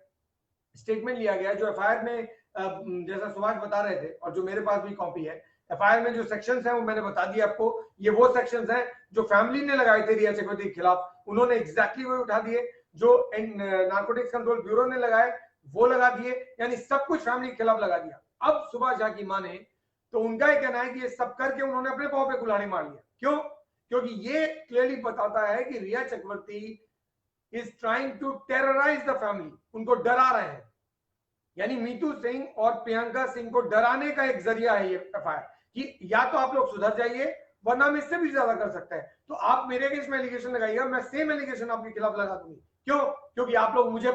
स्टेटमेंट लिया गया जो एफआईआर में, जैसा सुभाष बता रहे थे और जो मेरे पास भी कॉपी है, एफआईआर में जो सेक्शंस हैं वो मैंने बता दिया आपको। ये वो सेक्शंस हैं जो फैमिली ने लगाए थे रिया चक्रवर्ती के खिलाफ, उन्होंने एग्जैक्टली वही उठा दिए। जो नारकोटिक्स कंट्रोल ब्यूरो ने लगाए वो लगा दिए, यानी सब कुछ फैमिली के खिलाफ लगा दिया। अब सुभाष झा की माने तो उनका ये कहना है कि ये सब करके उन्होंने अपने पांव पे कुल्हाड़ी मार लिया। क्यों? क्योंकि ये क्लियरली बताता है कि Riya Chakraborty is trying to terrorize the family, उनको डरा रहे हैं। यानी मीतू सिंह और प्रियंका सिंह को डराने का एक जरिया है ये एफआईआर, कि या तो आप लोग सुधर जाइए वरना हम इससे भी ज्यादा कर सकते हैं। तो आप मेरे अगेंस्ट में एलिगेशन लगाइएगा, मैं सेम एलिगेशन आपके खिलाफ लगा दूंगी। क्यों? क्योंकि आप लोग मुझे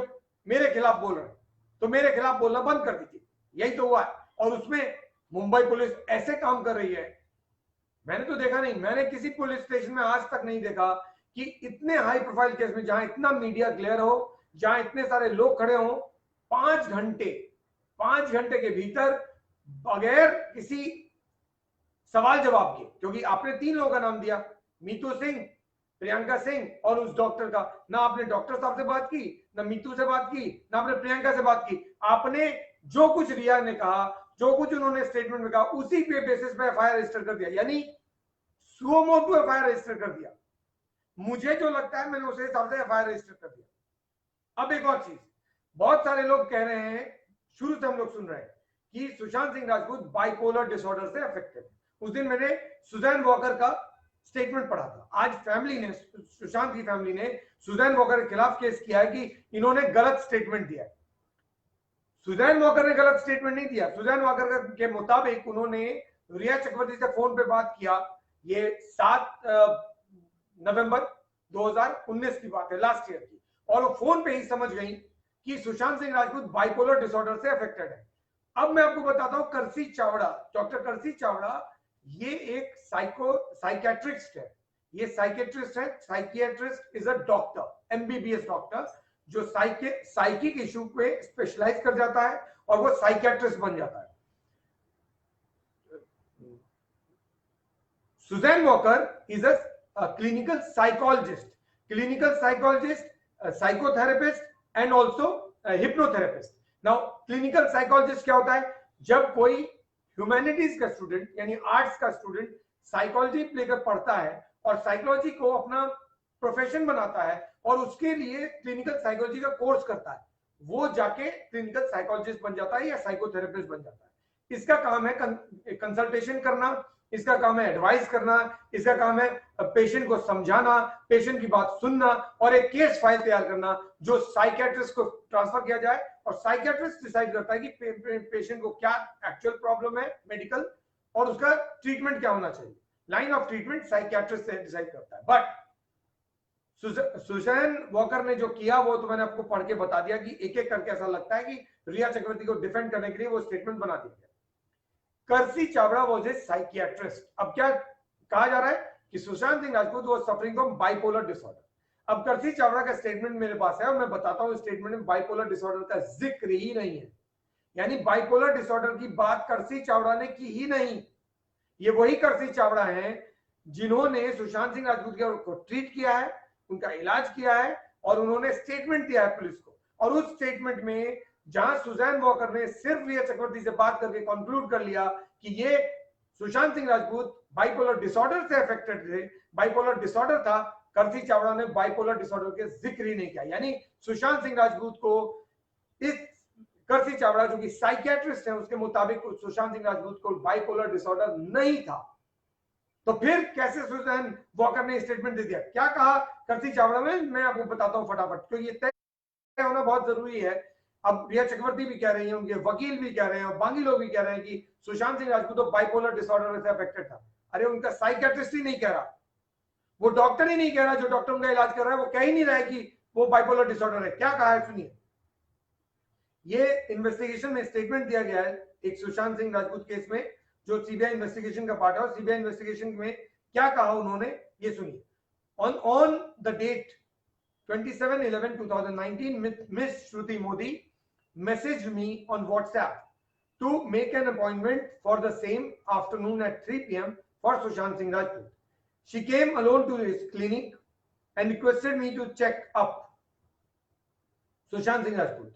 मेरे खिलाफ बोल रहे हैं, तो मेरे खिलाफ बोलना बंद कर दीजिए। यही तो हुआ है। और उसमें मुंबई पुलिस ऐसे काम कर रही है, मैंने तो देखा नहीं, मैंने किसी पुलिस स्टेशन में आज तक नहीं देखा कि इतने हाई प्रोफाइल केस में जहां इतना मीडिया क्लियर हो, जहां इतने सारे लोग खड़े हो, 5 घंटे के भीतर बगैर किसी सवाल जवाब के, क्योंकि आपने 3 लोगों का नाम दिया, मीतू सिंह, प्रियंका सिंह और उस डॉक्टर का, ना आपने डॉक्टर साहब से बात की, ना मीतू से बात की, ना आपने प्रियंका से बात की। आपने जो कुछ रिया ने कहा, जो कुछ उन्होंने स्टेटमेंट में कहा, उसी पे बेसिस पे एफआईआर रजिस्टर कर दिया, यानी सुओ मोटो एफआईआर रजिस्टर कर दिया। मुझे जो लगता है मैंने उस हिसाब से एफआईआर रजिस्टर कर दिया। अब एक और चीज, बहुत सारे लोग कह रहे हैं, शुरू से हम लोग सुन रहे हैं कि सुशांत सिंह राजपूत बाइपोलर डिसऑर्डर से अफेक्टेड। उस दिन मैंने सुजैन वॉकर का स्टेटमेंट पढ़ा था। आज फैमिली ने, सुशांत की फैमिली ने सुजैन वॉकर के खिलाफ केस किया है कि इन्होंने गलत स्टेटमेंट दिया है। सुजैन वॉकर ने गलत स्टेटमेंट नहीं दिया। सुजैन वॉकर के मुताबिक उन्होंने रिया चक्रवर्ती से फोन पे बात किया, ये 7 नवंबर 2019 की बात है, लास्ट ईयर की, और वो फोन पे ही समझ गई कि सुशांत सिंह राजपूत बाइपोलर डिसऑर्डर से अफेक्टेड है। अब मैं आपको बताता हूं, करसी चावड़ा, डॉक्टर करसी चावड़ा, ये एक साइकेट्रिस्ट है, ये साइकेट्रिस्ट है। Psychiatrist is a doctor, MBBS doctor, जो साइकिक इशू पे स्पेशलाइज कर जाता है और वो साइकियाट्रिस्ट बन जाता है। Susan Walker is a clinical psychologist, psychotherapist and also hypnotherapist. Now clinical psychologist क्या होता है? जब कोई ह्यूमैनिटीज का स्टूडेंट यानी आर्ट्स का स्टूडेंट साइकोलॉजी लेकर पढ़ता है और साइकोलॉजी को अपना प्रोफेशन बनाता है और उसके लिए क्लिनिकल साइकोलॉजी का कोर्स करता है, वो जाके क्लिनिकल साइकोलॉजिस्ट बन जाता है या साइकोथेरेपिस्ट बन जाता है। इसका काम है कंसल्टेशन करना, इसका काम है एडवाइस करना, इसका काम है पेशेंट को समझाना, पेशेंट की बात सुनना और एक केस फाइल तैयार करना जो साइकियाट्रिस्ट को ट्रांसफर किया जाए और साइकियाट्रिस्ट डिसाइड करता है कि पेशेंट को क्या एक्चुअल प्रॉब्लम है मेडिकल और उसका ट्रीटमेंट क्या होना चाहिए। Line of treatment psychiatrist decide करता है। बट सुजैन वॉकर ने जो किया वो तो मैंने आपको पढ़ के बता दिया कि एक एक करके ऐसा लगता है कि रिया चक्रवर्ती को डिफेंड करने के लिए वो स्टेटमेंट बना दिया गया। करसी चावड़ा वाज ए साइकियाट्रिस्ट। अब क्या कहा जा रहा है कि Sushant Singh Rajput was suffering from bipolar disorder. अब करसी चावड़ा का स्टेटमेंट मेरे पास है और मैं बताता हूं, स्टेटमेंट में बाइपोलर डिसऑर्डर का जिक्र ही नहीं है, यानी बाइपोलर डिसऑर्डर की बात करसी चावड़ा ने की ही नहीं। ये वही करसी चावड़ा हैं जिन्होंने सुशांत सिंह राजपूत को ट्रीट किया है, उनका इलाज किया है और उन्होंने स्टेटमेंट दिया है पुलिस को। और उस स्टेटमेंट में जहां सुजैन वॉकर ने सिर्फ रिया चक्रवर्ती से बात करके कंक्लूड कर लिया कि ये सुशांत सिंह राजपूत बाइपोलर डिसऑर्डर से अफेक्टेड थे, बाइपोलर डिसऑर्डर था, करसी चावड़ा ने बाइपोलर डिसऑर्डर के जिक्र ही नहीं किया। यानी सुशांत सिंह राजपूत को, इस करसी चावड़ा जो कि साइकियाट्रिस्ट है, उसके मुताबिक सुशांत सिंह राजपूत को बाइपोलर डिसऑर्डर नहीं था। तो फिर कैसे सुजैन वॉकर ने स्टेटमेंट दे दिया? क्या कहा करसी चावड़ा में, मैं आपको बताता हूं फटाफट, क्योंकि ये तय होना बहुत जरूरी है। अब रिया चक्रवर्ती भी कह रही है, उनके वकील भी कह रहे हैं और बाकी लोग भी कह रहे हैं कि सुशांत सिंह राजपूत तो बाइपोलर डिसऑर्डर से अफेक्टेड था। अरे उनका साइकियाट्रिस्ट ही नहीं कह रहा, वो डॉक्टर ही नहीं कह रहा, जो डॉक्टर उनका इलाज कर रहा है वो कह ही नहीं रहा है कि वो बाइपोलर डिसऑर्डर है। क्या कहा है सुनिए। ये इन्वेस्टिगेशन में स्टेटमेंट दिया गया है एक सुशांत सिंह राजपूत केस में, जो सीबीआई इन्वेस्टिगेशन का पार्ट है, और सीबीआई इन्वेस्टिगेशन में क्या कहा उन्होंने, ये सुनिए। On the date 27/11/2019, Miss Shruti Modi messaged me on WhatsApp to make an appointment for the same afternoon at 3 p.m. for Sushant Singh Rajput. She came alone to his clinic and requested me to check up Sushant Singh Rajput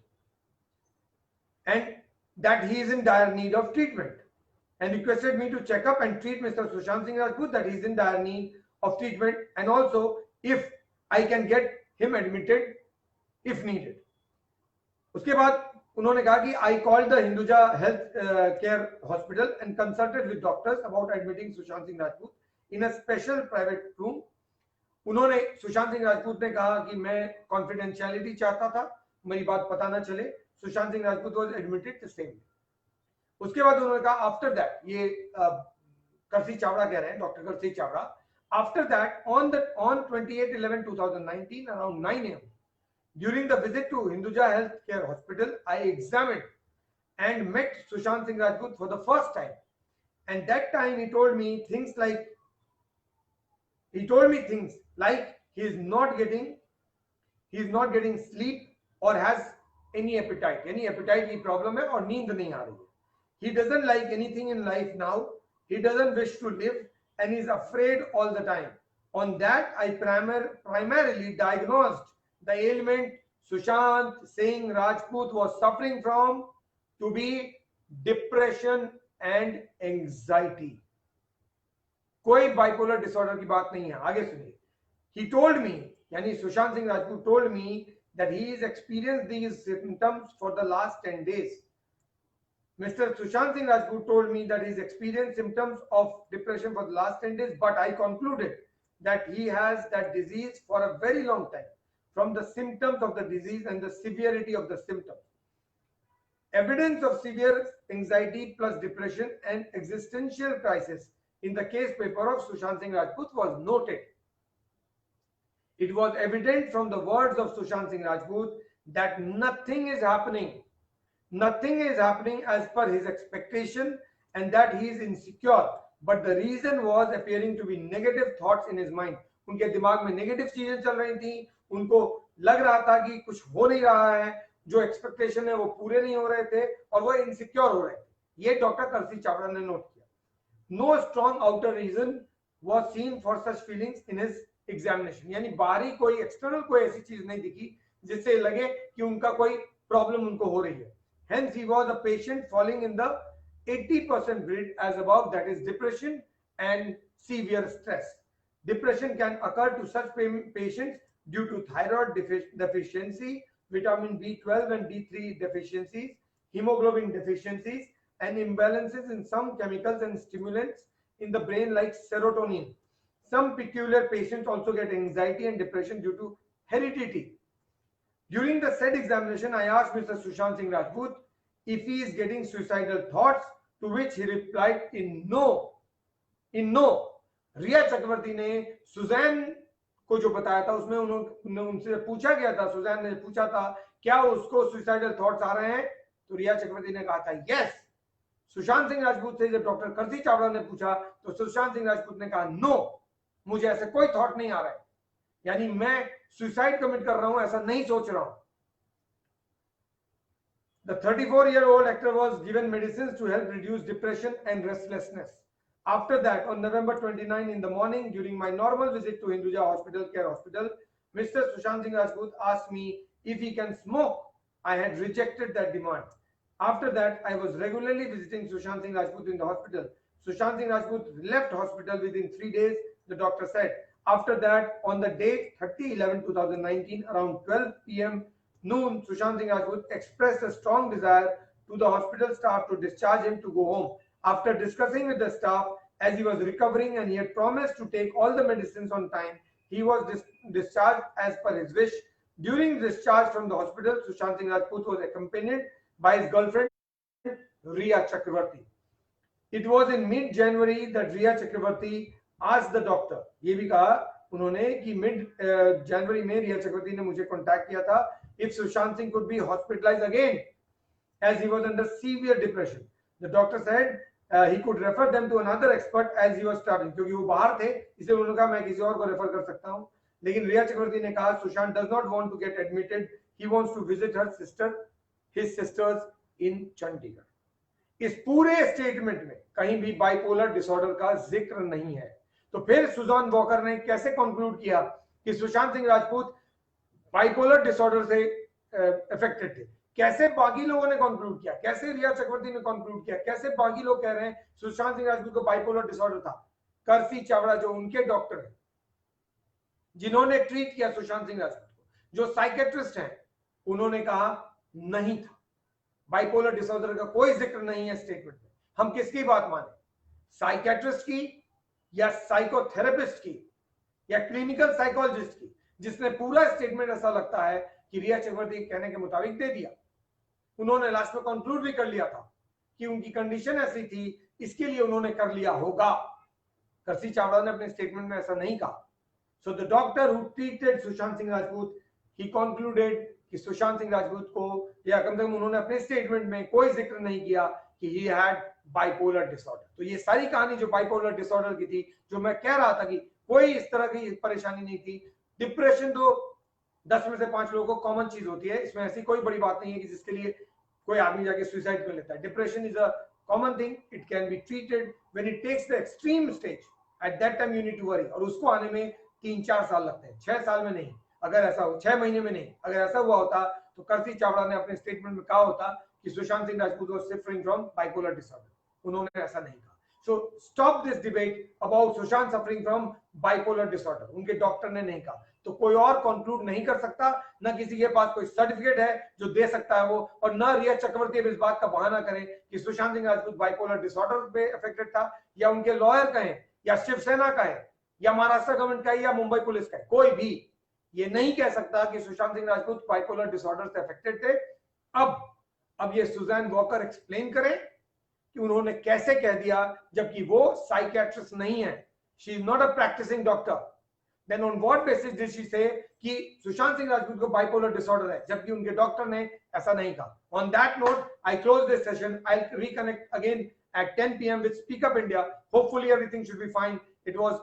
and that he is in dire need of treatment, and requested me to check up and treat Mr. Sushant Singh Rajput, that he is in dire need of treatment, and also if I can get him admitted if needed. उसके बाद उन्होंने कहा कि I called the Hinduja Health Care Hospital and consulted with doctors about admitting Sushant Singh Rajput in a special private room. उन्होंने, सुशांत सिंह राजपूत ने कहा कि मैं कॉन्फिडेंशियलिटी चाहता था, मेरी बात पता ना चले। Sushant Singh Rajput was admitted the same day. उसके बाद उन्होंने कहा आफ्टर दैट, ये करसी चावड़ा कह रहे हैं, डॉक्टर करसी Chavda, after that on 28/11/2019 around 9 a.m. during the visit to Hinduja Health Care Hospital, I examined and met Sushant Singh Rajput for the first time, and that time he told me things like he is not getting sleep or has any appetite, यानी appetite की problem है और नींद नहीं आ रही है. He doesn't like anything in life now. He doesn't wish to live and he is afraid all the time. On that, I primarily diagnosed the ailment Sushant Singh Rajput was suffering from to be depression and anxiety. कोई bipolar disorder की बात नहीं है. आगे सुनिए. He told me, यानी Sushant Singh Rajput told me that he has experienced these symptoms for the last 10 days. Mr. Sushant Singh Rajput told me that he's experienced symptoms of depression for the last 10 days, but I concluded that he has that disease for a very long time from the symptoms of the disease and the severity of the symptoms. Evidence of severe anxiety plus depression and existential crisis in the case paper of Sushant Singh Rajput was noted. It was evident from the words of Sushant Singh Rajput that nothing is happening as per his expectation and that he is insecure, but the reason was appearing to be negative thoughts in his mind. उनके दिमाग में negative चीजें चल रही थी, उनको लग रहा था कि कुछ हो नहीं रहा है, जो एक्सपेक्टेशन है वो पूरे नहीं हो रहे थे और वो इनसिक्योर हो रहे थे. ये डॉक्टर करसी चावड़ा ने नोट किया. No strong outer reason was seen for such feelings in his examination. यानी बाहरी कोई एक्सटर्नल कोई ऐसी चीज नहीं दिखी जिससे लगे कि उनका कोई प्रॉब्लम उनको हो रही है. Hence, he was a patient falling in the 80% grid as above, that is depression and severe stress. Depression can occur to such patients due to thyroid deficiency, vitamin B12 and D3 deficiencies, hemoglobin deficiencies, and imbalances in some chemicals and stimulants in the brain like serotonin. Some peculiar patients also get anxiety and depression due to heredity. During the said examination, I asked Mr. Sushant Singh Rajput if he is getting suicidal thoughts, to which he replied in no. In no. रिया चक्रवर्ती ने Suzanne को जो बताया था उसमें उन्होंने उनसे पूछा गया था, सुजैन ने पूछा था क्या उसको सुसाइडल थॉट्स आ रहे हैं, तो रिया चक्रवर्ती ने कहा था यस. सुशांत सिंह राजपूत से जब डॉक्टर करसी चावड़ा ने पूछा तो सुशांत सिंह राजपूत ने कहा नो, मुझे ऐसे कोई थॉट नहीं आ रहा है, यानी मैं सुसाइड कमिट कर रहा हूं ऐसा नहीं सोच रहा हूं. The 34-year-old actor was given medicines to help reduce depression and restlessness. After that, on November 29 in the morning, during my normal visit to Hinduja Hospital, Care Hospital, Mr. Sushant Singh Rajput asked me if he can smoke. I had rejected that demand. After that, I was regularly visiting Sushant Singh Rajput in the hospital. Sushant Singh Rajput left hospital within 3 days, the doctor said. After that, on the date 30/11/2019, around 12 p.m. noon, Sushant Singh Rajput expressed a strong desire to the hospital staff to discharge him to go home. After discussing with the staff, as he was recovering and he had promised to take all the medicines on time, he was discharged as per his wish. During discharge from the hospital, Sushant Singh Rajput was accompanied by his girlfriend, Riya Chakravarti. It was in mid-January that Riya Chakravarti asked the doctor, ये भी कहा उन्होंने कि mid-January में रिया चक्रवर्ती ने मुझे contact किया था if Sushant Singh could be hospitalized again as he was under severe depression. The doctor said he could refer them to another expert as he was traveling. क्योंकि वो बाहर थे इसलिए उन्होंने कहा मैं किसी और को रेफर कर सकता हूं. लेकिन रिया चक्रवर्ती ने कहा Sushant does not want to get admitted. He wants to visit his sisters in Chandigarh. इस पूरे स्टेटमेंट में कहीं भी बाइपोलर डिसऑर्डर का जिक्र नहीं है. तो फिर सुजान वॉकर ने कैसे कंक्लूड किया कि सुशांत सिंह राजपूत बाइपोलर डिसऑर्डर से अफेक्टेड थे. कैसे बाकी लोगों ने कंक्लूड किया, कैसे रिया चक्रवर्ती ने कंक्लूड किया, कैसे बाकी लोग कह रहे हैं सुशांत सिंह राजपूत को बाइपोलर डिसऑर्डर था. करसी चावड़ा जो उनके डॉक्टर हैं जिन्होंने ट्रीट किया सुशांत सिंह राजपूत को, जो साइकेट्रिस्ट हैं, उन्होंने कहा नहीं था, बाइपोलर डिसऑर्डर का कोई जिक्र नहीं है स्टेटमेंट में. हम किसकी बात माने, साइकेट्रिस्ट की या साइकोथेरेपिस्ट की या क्लिनिकल साइकोलॉजिस्ट की, जिसने पूरा स्टेटमेंट ऐसा लगता है कि रिया चक्रवर्ती के कहने के मुताबिक दे दिया. उन्होंने लास्ट में कंक्लूड भी कर लिया था कि उनकी कंडीशन ऐसी थी, इसके लिए उन्होंने कर लिया होगा. करसी चावड़ा ने अपने स्टेटमेंट में ऐसा नहीं कहा. So the doctor who treated Sushant Singh Rajput, he concluded कि सुशांत सिंह राजपूत को, या कम से कम उन्होंने अपने स्टेटमेंट में कोई जिक्र नहीं किया कि ही हैड बाइपोलर डिसऑर्डर. तो ये सारी कहानी जो बाइपोलर डिसऑर्डर की थी, जो मैं कह रहा था कि कोई इस तरह की परेशानी नहीं थी. डिप्रेशन तो 10 में से 5 लोगों को कॉमन चीज होती है, इसमें ऐसी कोई बड़ी बात नहीं है कि जिसके लिए कोई आदमी जाके सुसाइड कर लेता है. Depression is a common thing, it can be treated when it takes the extreme stage. At that time you need to worry. और उसको आने में 3-4 साल लगते हैं, 6 साल में नहीं। अगर ऐसा हो 6 महीने में नहीं, अगर ऐसा हुआ होता तो कर्सी चावड़ा ने अपने स्टेटमेंट में कहा होता कि Sushant Singh Rajput was suffering from bipolar disorder. उन्होंने ऐसा नहीं कहा। So stop this debate about Sushant suffering from bipolar disorder. उनके डॉक्टर ने नहीं कहा, तो कोई और कंक्लूड नहीं कर सकता, ना किसी के पास कोई सर्टिफिकेट है जो दे सकता है वो, और ना रिया चक्रवर्ती अब इस बात का बहाना करें कि सुशांत सिंह राजपूत बाइपोलर डिसऑर्डर पे अफेक्टेड था, या उनके लॉयर कहें, या शिवसेना का है, या महाराष्ट्र गवर्नमेंट का है, या मुंबई पुलिस का है। कोई भी ये नहीं कह सकता कि सुशांत सिंह राजपूत बाइपोलर डिसऑर्डर से अफेक्टेड थे। अब ये सुजैन वॉकर एक्सप्लेन करें कि उन्होंने कैसे कह दिया, जबकि वो साइकियाट्रिस्ट नहीं है, she is not a practising doctor. Then on what basis did she say कि सुशांत सिंह राजपूत को बाइपोलर डिसऑर्डर है, जबकि उनके डॉक्टर ने ऐसा नहीं कहा। On that note I close this session. I will reconnect again at 10 p.m. with Speak Up India. Hopefully everything should be fine. It was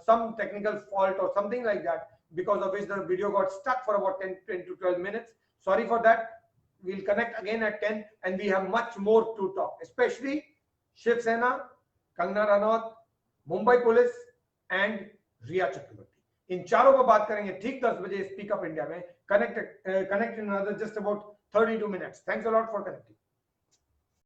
some technical fault or something like that, because of which the video got stuck for about 10 to 12 minutes. Sorry for that. We'll connect again at 10 and we have much more to talk, especially Shiv Sena, Kangana Ranaut, Mumbai Police and Riya Chakraborty. इन चारों पर बात करेंगे ठीक 10 बजे speak up India में। Connect in another just about 32 minutes. Thanks a lot for connecting.